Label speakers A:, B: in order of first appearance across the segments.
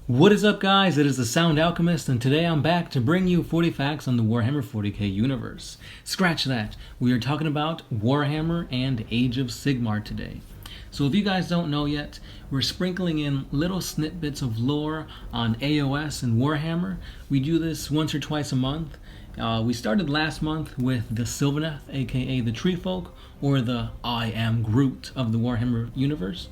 A: What is up, guys? It is the Sound Alchemist, and today I'm back to bring you 40 facts on the Warhammer 40k universe. Scratch that. We are talking about Warhammer and Age of Sigmar today. So if you guys don't know yet, we're sprinkling in little snippets of lore on AOS and Warhammer. We do this once or twice a month. We started last month with the Sylvaneth, aka the Tree Folk, or the I Am Groot of the Warhammer universe.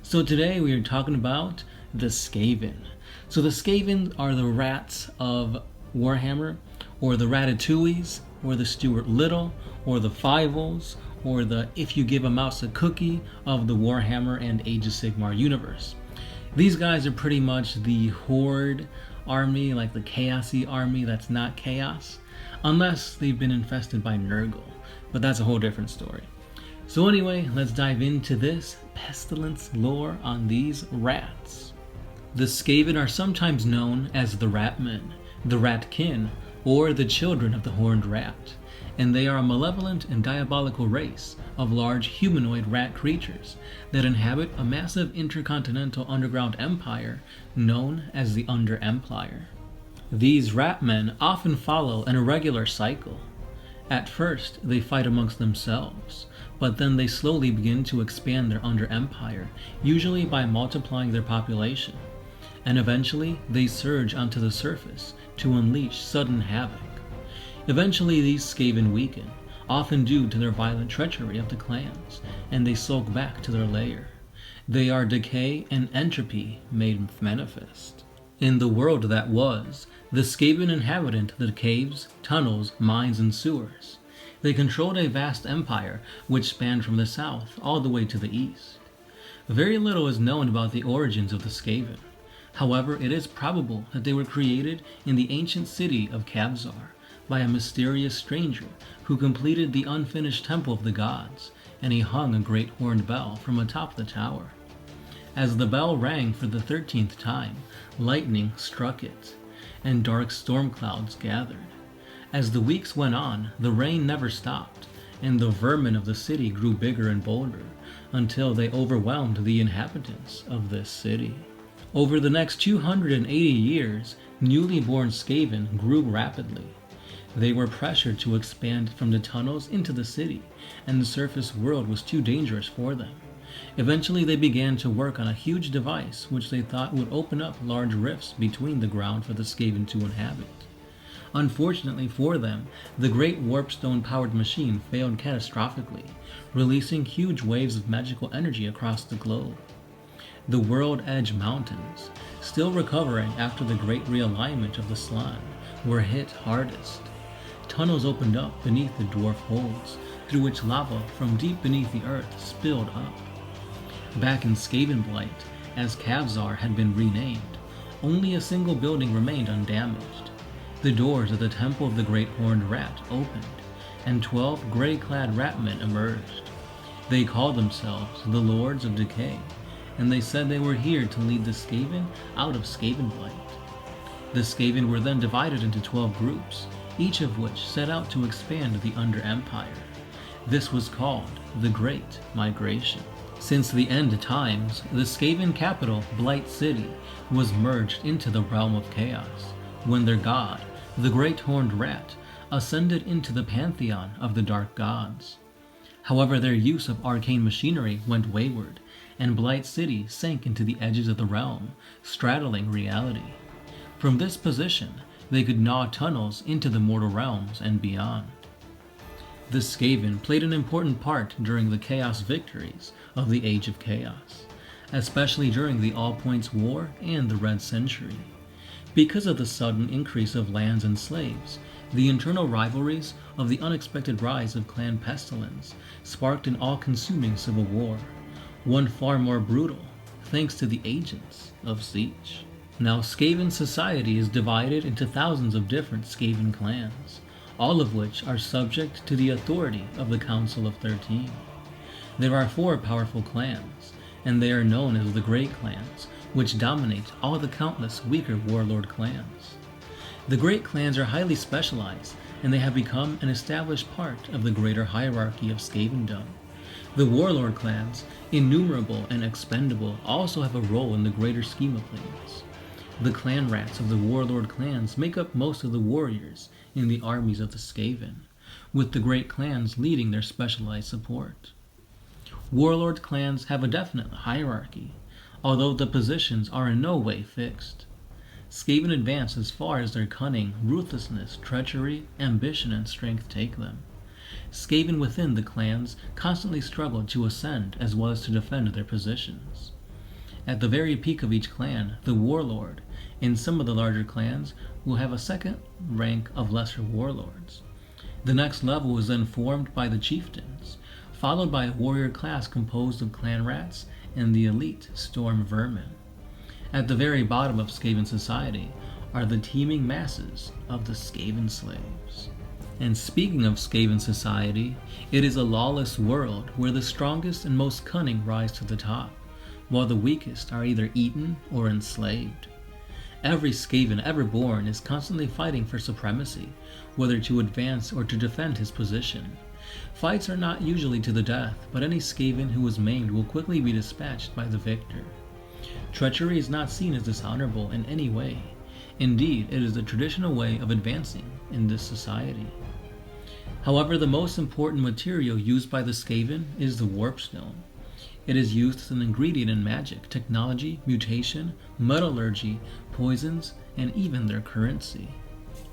A: So today we are talking about the Skaven. So the Skaven are the rats of Warhammer, or the Ratatouilles, or the Stuart Little, or the Fievel, or the if you give a mouse a cookie of the Warhammer and Age of Sigmar universe. These guys are pretty much the Horde army, like the Chaosy army that's not chaos, unless they've been infested by Nurgle, but that's a whole different story. So anyway, let's dive into this pestilence lore on these rats. The Skaven are sometimes known as the Ratmen, the Ratkin, or the children of the Horned Rat, and they are a malevolent and diabolical race of large humanoid rat creatures that inhabit a massive intercontinental underground empire known as the Under Empire. These Ratmen often follow an irregular cycle. At first, they fight amongst themselves, but then they slowly begin to expand their Under Empire, usually by multiplying their population. And eventually they surge onto the surface to unleash sudden havoc. Eventually these Skaven weaken, often due to their violent treachery of the clans, and they sulk back to their lair. They are decay and entropy made manifest. In the world that was, the Skaven inhabited the caves, tunnels, mines, and sewers. They controlled a vast empire which spanned from the south all the way to the east. Very little is known about the origins of the Skaven. However, it is probable that they were created in the ancient city of Kavzar by a mysterious stranger who completed the unfinished temple of the gods, and he hung a great horned bell from atop the tower. As the bell rang for the 13th time, lightning struck it, and dark storm clouds gathered. As the weeks went on, the rain never stopped, and the vermin of the city grew bigger and bolder, until they overwhelmed the inhabitants of this city. Over the next 280 years, newly born Skaven grew rapidly. They were pressured to expand from the tunnels into the city, and the surface world was too dangerous for them. Eventually they began to work on a huge device which they thought would open up large rifts between the ground for the Skaven to inhabit. Unfortunately for them, the great warpstone-powered machine failed catastrophically, releasing huge waves of magical energy across the globe. The World Edge Mountains, still recovering after the great realignment of the slime, were hit hardest. Tunnels opened up beneath the dwarf holds, through which lava from deep beneath the earth spilled up. Back in Skavenblight, as Kavzar had been renamed, only a single building remained undamaged. The doors of the Temple of the Great Horned Rat opened, and 12 gray-clad ratmen emerged. They called themselves the Lords of Decay, and they said they were here to lead the Skaven out of Skavenblight. The Skaven were then divided into 12 groups, each of which set out to expand the Under Empire. This was called the Great Migration. Since the end times, the Skaven capital, Blight City, was merged into the realm of chaos, when their god, the Great Horned Rat, ascended into the pantheon of the Dark Gods. However, their use of arcane machinery went wayward, and Blight City sank into the edges of the realm, straddling reality. From this position, they could gnaw tunnels into the mortal realms and beyond. The Skaven played an important part during the Chaos victories of the Age of Chaos, especially during the All Points War and the Red Century. Because of the sudden increase of lands and slaves, the internal rivalries of the unexpected rise of Clan Pestilence sparked an all-consuming civil war, one far more brutal, thanks to the agents of Siege. Now, Skaven society is divided into thousands of different Skaven clans, all of which are subject to the authority of the Council of 13. There are 4 powerful clans, and they are known as the Great Clans, which dominate all the countless weaker warlord clans. The Great Clans are highly specialized, and they have become an established part of the greater hierarchy of Skavendom. The warlord clans, innumerable and expendable, also have a role in the greater scheme of things. The clan rats of the warlord clans make up most of the warriors in the armies of the Skaven, with the great clans leading their specialized support. Warlord clans have a definite hierarchy, although the positions are in no way fixed. Skaven advance as far as their cunning, ruthlessness, treachery, ambition, and strength take them. Skaven within the clans constantly struggle to ascend as well as to defend their positions. At the very peak of each clan, the warlord, in some of the larger clans, will have a second rank of lesser warlords. The next level is then formed by the chieftains, followed by a warrior class composed of clan rats and the elite storm vermin. At the very bottom of Skaven society are the teeming masses of the Skaven slaves. And speaking of Skaven society, it is a lawless world where the strongest and most cunning rise to the top, while the weakest are either eaten or enslaved. Every Skaven ever born is constantly fighting for supremacy, whether to advance or to defend his position. Fights are not usually to the death, but any Skaven who is maimed will quickly be dispatched by the victor. Treachery is not seen as dishonorable in any way. Indeed, it is the traditional way of advancing in this society. However, the most important material used by the Skaven is the warpstone. It is used as an ingredient in magic, technology, mutation, metallurgy, poisons, and even their currency.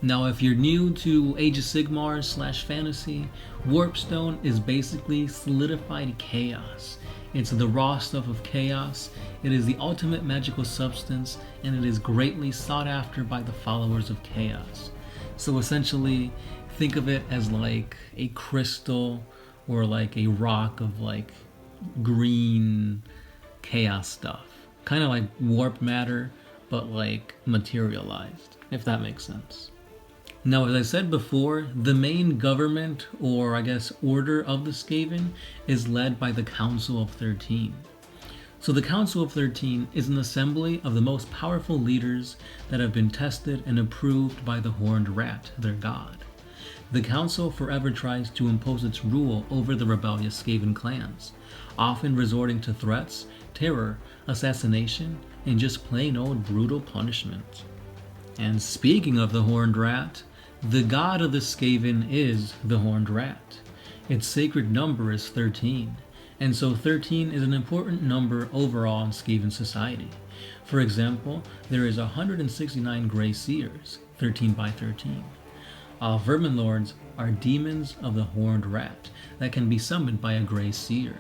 A: Now, if you're new to Age of Sigmar / fantasy, warpstone is basically solidified chaos. It's the raw stuff of chaos. It is the ultimate magical substance, and it is greatly sought after by the followers of chaos. So essentially, think of it as like a crystal or like a rock of like green chaos stuff. Kind of like warp matter, but like materialized, if that makes sense. Now, as I said before, the main government, or I guess order of the Skaven, is led by the Council of 13. So the Council of 13 is an assembly of the most powerful leaders that have been tested and approved by the Horned Rat, their god. The Council forever tries to impose its rule over the rebellious Skaven clans, often resorting to threats, terror, assassination, and just plain old brutal punishment. And speaking of the Horned Rat, the god of the Skaven is the Horned Rat. Its sacred number is 13, and so 13 is an important number overall in Skaven society. For example, there is 169 Grey Seers, 13 by 13. Vermin Lords are demons of the Horned Rat that can be summoned by a Grey Seer.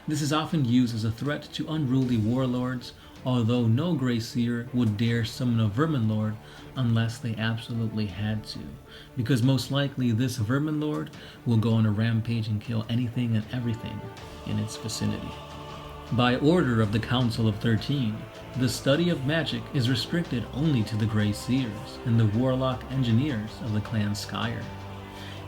A: This is often used as a threat to unruly warlords, although no Grey Seer would dare summon a Vermin Lord unless they absolutely had to, because most likely this Vermin Lord will go on a rampage and kill anything and everything in its vicinity. By order of the Council of 13, the study of magic is restricted only to the Grey Seers and the Warlock Engineers of the Clan Skyer.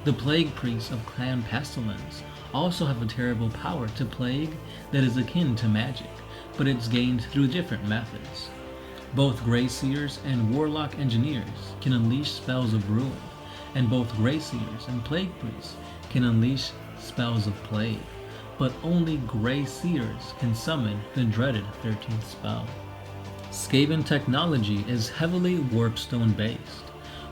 A: The Plague Priests of Clan Pestilence also have a terrible power to plague that is akin to magic, but it's gained through different methods. Both Grey Seers and Warlock Engineers can unleash spells of ruin, and both Grey Seers and Plague Priests can unleash spells of plague, but only Grey Seers can summon the dreaded 13th spell. Skaven technology is heavily warpstone based.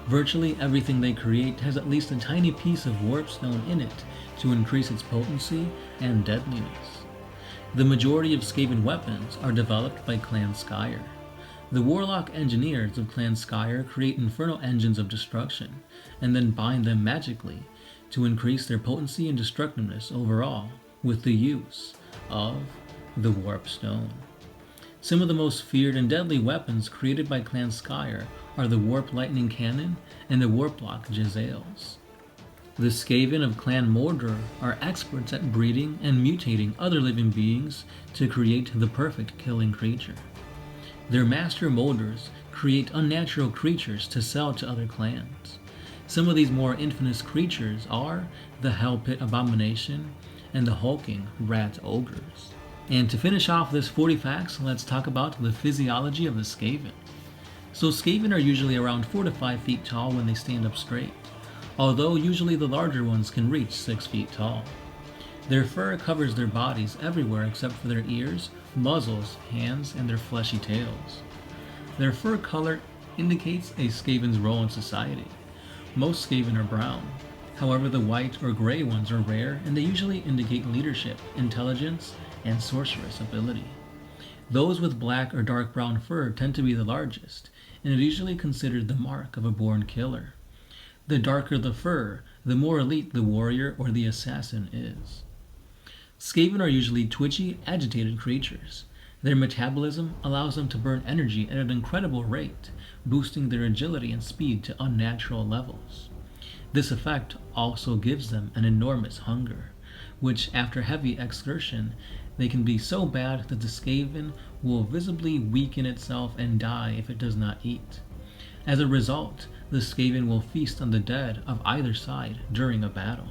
A: Virtually everything they create has at least a tiny piece of warpstone in it to increase its potency and deadliness. The majority of Skaven weapons are developed by Clan Skyer. The Warlock Engineers of Clan Skyer create infernal engines of destruction, and then bind them magically to increase their potency and destructiveness overall with the use of the Warpstone. Some of the most feared and deadly weapons created by Clan Skyer are the Warp Lightning Cannon and the Warplock Jezzails. The Skaven of Clan Mordor are experts at breeding and mutating other living beings to create the perfect killing creature. Their master molders create unnatural creatures to sell to other clans. Some of these more infamous creatures are the Hell Pit Abomination and the hulking Rat Ogres. And to finish off this 40 facts, let's talk about the physiology of the Skaven. So Skaven are usually around 4 to 5 feet tall when they stand up straight, although usually the larger ones can reach 6 feet tall. Their fur covers their bodies everywhere except for their ears, muzzles, hands, and their fleshy tails. Their fur color indicates a Skaven's role in society. Most Skaven are brown. However, the white or gray ones are rare, and they usually indicate leadership, intelligence, and sorceress ability. Those with black or dark brown fur tend to be the largest, and are usually considered the mark of a born killer. The darker the fur, the more elite the warrior or the assassin is. Skaven are usually twitchy, agitated creatures. Their metabolism allows them to burn energy at an incredible rate, boosting their agility and speed to unnatural levels. This effect also gives them an enormous hunger, which after heavy exertion, they can be so bad that the Skaven will visibly weaken itself and die if it does not eat. As a result, the Skaven will feast on the dead of either side during a battle.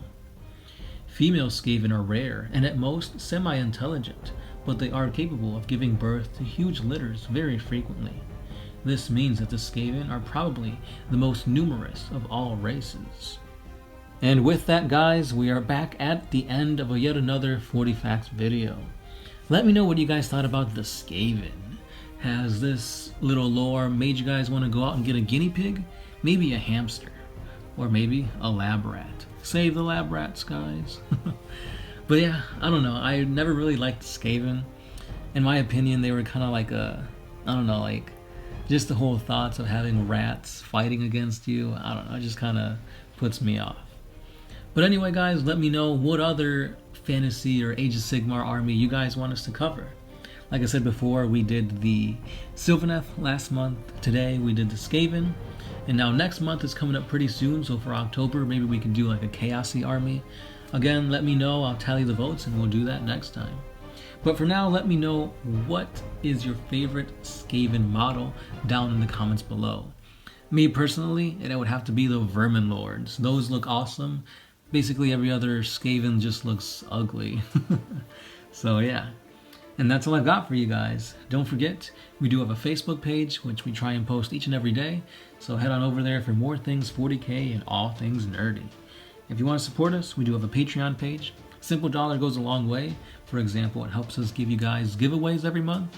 A: Female Skaven are rare and at most semi-intelligent, but they are capable of giving birth to huge litters very frequently. This means that the Skaven are probably the most numerous of all races. And with that, guys, we are back at the end of yet another 40 Facts video. Let me know what you guys thought about the Skaven. Has this little lore made you guys want to go out and get a guinea pig? Maybe a hamster. Or maybe a lab rat. Save the lab rats, guys. But yeah, I don't know. I never really liked Skaven. In my opinion, they were kind of like just the whole thoughts of having rats fighting against you. I don't know. It just kind of puts me off. But anyway, guys, let me know what other fantasy or Age of Sigmar army you guys want us to cover. Like I said before, we did the Sylvaneth last month. Today we did the Skaven. And now next month is coming up pretty soon, so for October, maybe we can do like a Chaosy army. Again, let me know. I'll tally the votes and we'll do that next time. But for now, let me know what is your favorite Skaven model down in the comments below. Me personally, it would have to be the Vermin Lords. Those look awesome. Basically every other Skaven just looks ugly. So yeah. And that's all I've got for you guys. Don't forget, we do have a Facebook page, which we try and post each and every day. So head on over there for more things 40k and all things nerdy. If you want to support us, we do have a Patreon page. Simple dollar goes a long way. For example, it helps us give you guys giveaways every month.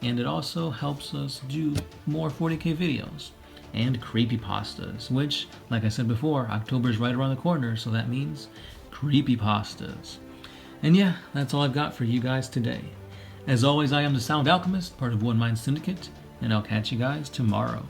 A: And it also helps us do more 40k videos. And creepypastas, which, like I said before, October is right around the corner, so that means creepypastas. And yeah, that's all I've got for you guys today. As always, I am the Sound Alchemist, part of One Mind Syndicate, and I'll catch you guys tomorrow.